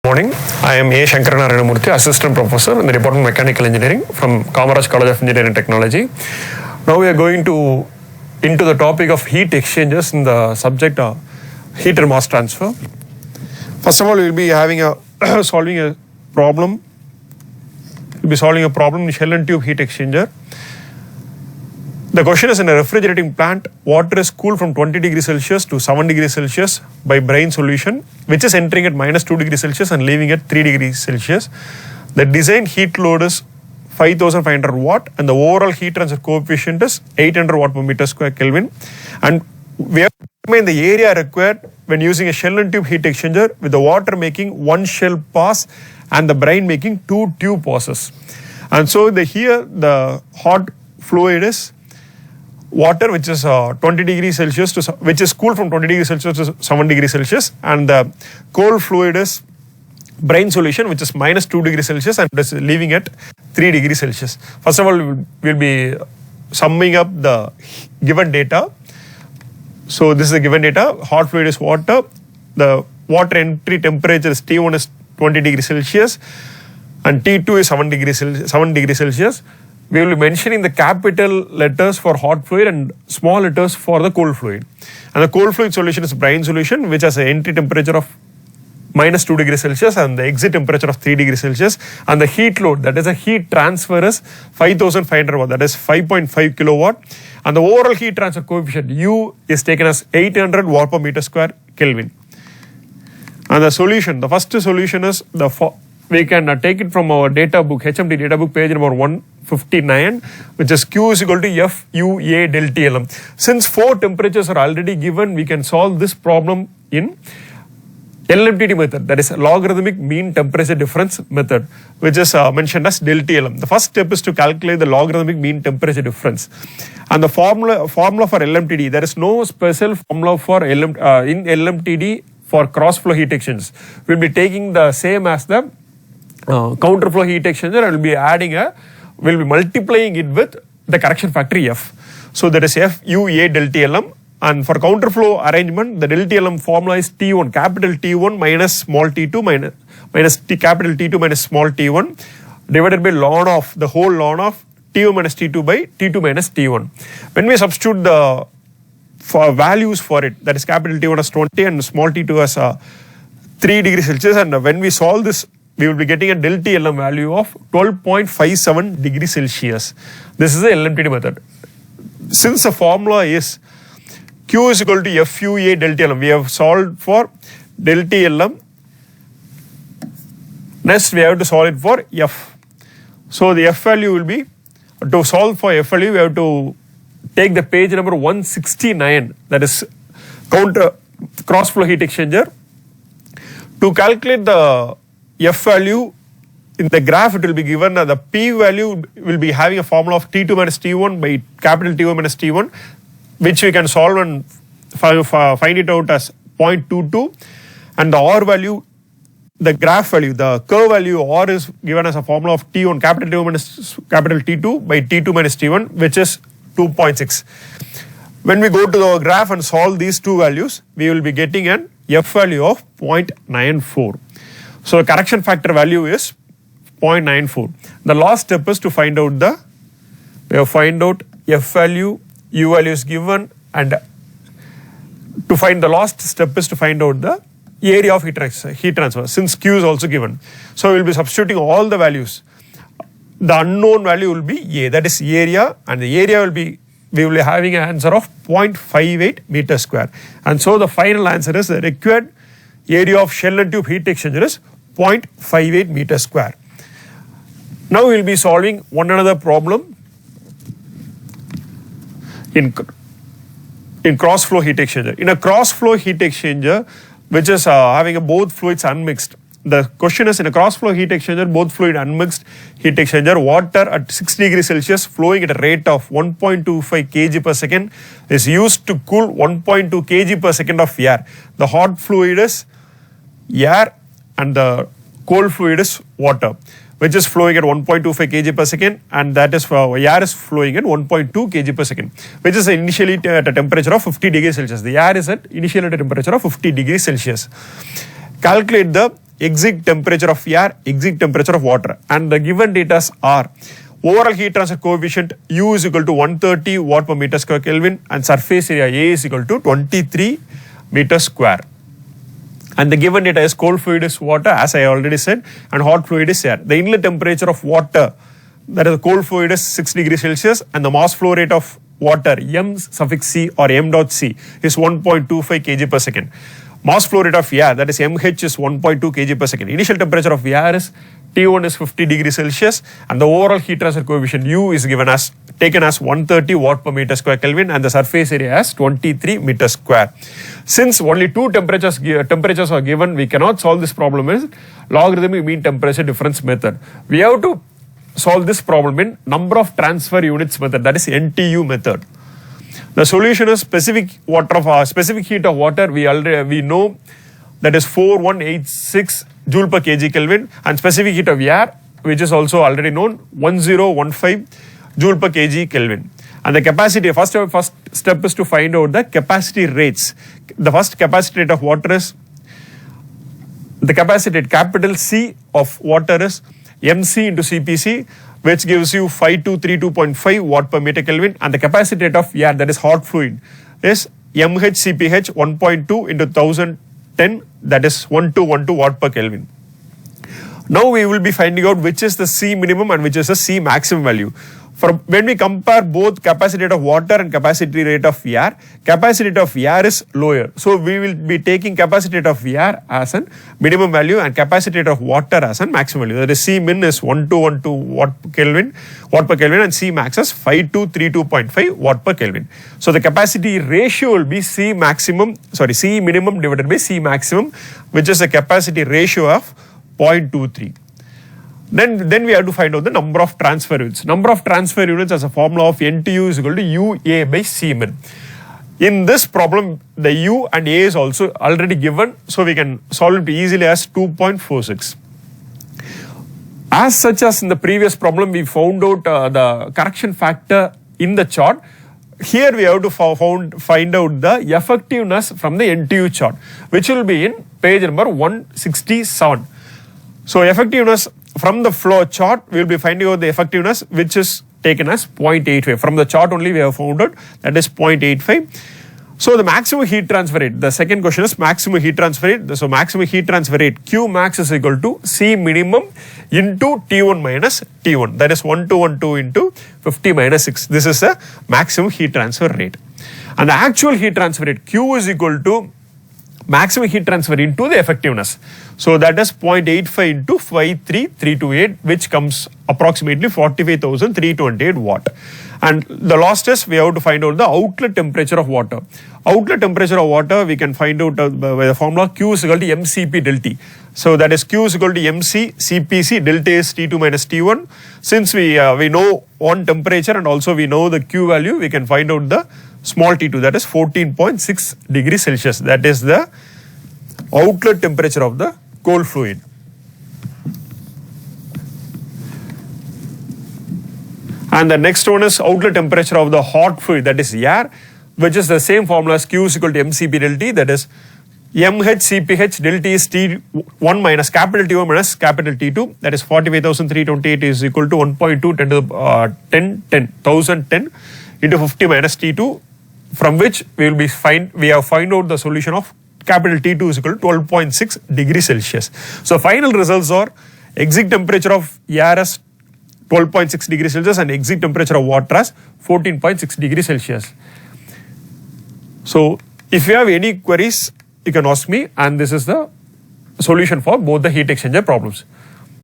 Morning. I am A. Shankaranarayanamurthy, Assistant Professor in the Department of Mechanical Engineering from Kamaraj College of Engineering and Technology. Now we are going into the topic of heat exchangers in the subject of heat and mass transfer. First of all, we will be solving a problem. We'll be solving a problem in shell and tube heat exchanger. The question is, in a refrigerating plant, water is cooled from 20 degrees Celsius to 7 degrees Celsius by brine solution, which is entering at minus 2 degrees Celsius and leaving at 3 degrees Celsius. The design heat load is 5500 watt and the overall heat transfer coefficient is 800 watt per meter square Kelvin. And we have to determine the area required when using a shell and tube heat exchanger with the water making one shell pass and the brine making two tube passes. And so here the hot fluid is water, which is 20 degrees Celsius which is cooled from 20 degrees Celsius to 7 degrees Celsius, and the cold fluid is brine solution, which is minus 2 degrees Celsius and is leaving at 3 degrees Celsius. First of all, we'll be summing up the given data. So this is the given data. Hot fluid is water. The water entry temperature is T1 is 20 degrees Celsius and T2 is 7 degrees Celsius. We will be mentioning the capital letters for hot fluid and small letters for the cold fluid. And the cold fluid solution is brine solution, which has an entry temperature of minus 2 degrees Celsius and the exit temperature of 3 degrees Celsius. And the heat load, that is a heat transfer, is 5500 watt, that is 5.5 kilowatt. And the overall heat transfer coefficient U is taken as 800 watt per meter square Kelvin. And the solution, the first solution is we can take it from our data book, HMD data book, page number 159, which is Q is equal to F U A del T L M. Since 4 temperatures are already given, we can solve this problem in LMTD method, that is logarithmic mean temperature difference method, which is mentioned as del T L M. The first step is to calculate the logarithmic mean temperature difference. And the formula for LMTD, there is no special formula for in LMTD for cross flow heat exchangers. We'll be taking the same as the counter flow heat exchanger and we'll be multiplying it with the correction factor F. So that is F U A del T L M. And for counter flow arrangement, the del T L M formula is T1, capital T1 minus small t2 minus capital T2 minus small t1 divided by the whole ln of T1 minus T2 by T2 minus T1. When we substitute the values for it, that is capital T1 as 20 and small t2 as 3 degrees Celsius, and when we solve this, we will be getting a del T L M value of 12.57 degrees Celsius. This is the LMTD method. Since the formula is Q is equal to FUA del T L M, we have solved for del T L M. Next, we have to solve it for F. So the F value will be, to solve for F value, we have to take the page number 169, that is cross flow heat exchanger. To calculate the F value, in the graph it will be given, the P value will be having a formula of T2 minus T1 by capital T1 minus T1, which we can solve and find it out as 0.22. And the R value, the graph value, the curve value R is given as a formula of T1, capital T1 minus capital T2 by T2 minus T1, which is 2.6. When we go to the graph and solve these two values, we will be getting an F value of 0.94. So the correction factor value is 0.94. The last step is to find out F value, U value is given, and to find the last step is to find out the area of heat transfer, since Q is also given. So we will be substituting all the values. The unknown value will be A, that is area, and the area will be, we will be having an answer of 0.58 meter square. And so the final answer is the required area of shell and tube heat exchanger is 0.58 meter square. Now we will be solving one another problem in cross flow heat exchanger. In a cross flow heat exchanger, which is having both fluids unmixed, the question is, in a cross flow heat exchanger, both fluid unmixed heat exchanger, water at 6 degrees Celsius flowing at a rate of 1.25 kg per second is used to cool 1.2 kg per second of air. The hot fluid is air and the cold fluid is water, which is flowing at 1.25 kg per second, and that is air is flowing at 1.2 kg per second, which is initially at a temperature of 50 degrees Celsius. The air is initially at a temperature of 50 degrees Celsius. Calculate the exit temperature of air, exit temperature of water. And the given data are overall heat transfer coefficient U is equal to 130 watt per meter square Kelvin and surface area A is equal to 23 meter square. And the given data is cold fluid is water, as I already said, and hot fluid is air. The inlet temperature of water, that is the cold fluid, is 6 degrees Celsius, and the mass flow rate of water, M suffix C or M dot C, is 1.25 kg per second. Mass flow rate of air, that is MH, is 1.2 kg per second. Initial temperature of air is T1 is 50 degrees Celsius, and the overall heat transfer coefficient U is taken as 130 watt per meter square Kelvin, and the surface area as 23 meter square. Since only two temperatures are given, we cannot solve this problem as logarithmic mean temperature difference method. We have to solve this problem in number of transfer units method, that is NTU method. The solution is specific heat of water. We know that is 4186 joule per kg Kelvin, and specific heat of air, which is also already known, 1015 joule per kg Kelvin. And the capacity, first step is to find out the capacity rates. The first capacity rate of water is, the capacity rate capital C of water is MC into CPC, which gives you 5232.5 watt per meter Kelvin, and the capacity rate of air, that is hot fluid, is MHCPH 1.2 into 1010, that is 1212 watt per Kelvin. Now we will be finding out which is the C minimum and which is the C maximum value. When we compare both capacity rate of water and capacity rate of air, capacity rate of air is lower. So we will be taking capacity rate of air as a minimum value and capacity rate of water as a maximum value. That is C min is 1212 watt per Kelvin, and C max is 5232.5 watt per Kelvin. So the capacity ratio will be C minimum divided by C maximum, which is a capacity ratio of 0.23. Then we have to find out the number of transfer units. Number of transfer units as a formula of NTU is equal to UA by C min. In this problem, the U and A is also already given, so we can solve it easily as 2.46. As such as in the previous problem, we found out the correction factor in the chart. Here we have to find out the effectiveness from the NTU chart, which will be in page number 167. So effectiveness from the flow chart, we will be finding out the effectiveness, which is taken as 0.85. From the chart only we have found out, that is 0.85. So the maximum heat transfer rate, the second question is maximum heat transfer rate. So maximum heat transfer rate, Q max is equal to C minimum into T1 minus T1. That is 1212 into 50 minus 6. This is the maximum heat transfer rate. And the actual heat transfer rate, Q is equal to maximum heat transfer into the effectiveness. So that is 0.85 into 53328, which comes approximately 45,328 watt. And the last is we have to find out the outlet temperature of water. Outlet temperature of water we can find out by the formula Q is equal to MCP del T. So that is Q is equal to MC CPC, del T is T2 minus T1. Since we know one temperature and also we know the Q value, we can find out the small t2, that is 14.6 degrees Celsius. That is the outlet temperature of the cold fluid. And the next one is outlet temperature of the hot fluid, that is air, which is the same formula as Q is equal to MCP del T, that is MHCPH del T is T1 minus capital T1 minus capital T2, that is 45,328 is equal to 1.2 10 to the 1010 into 50 minus T2, from which we have find out the solution of capital T2 is equal to 12.6 degrees Celsius. So final results are exit temperature of air as 12.6 degrees Celsius and exit temperature of water as 14.6 degrees Celsius. So if you have any queries, you can ask me, and this is the solution for both the heat exchanger problems.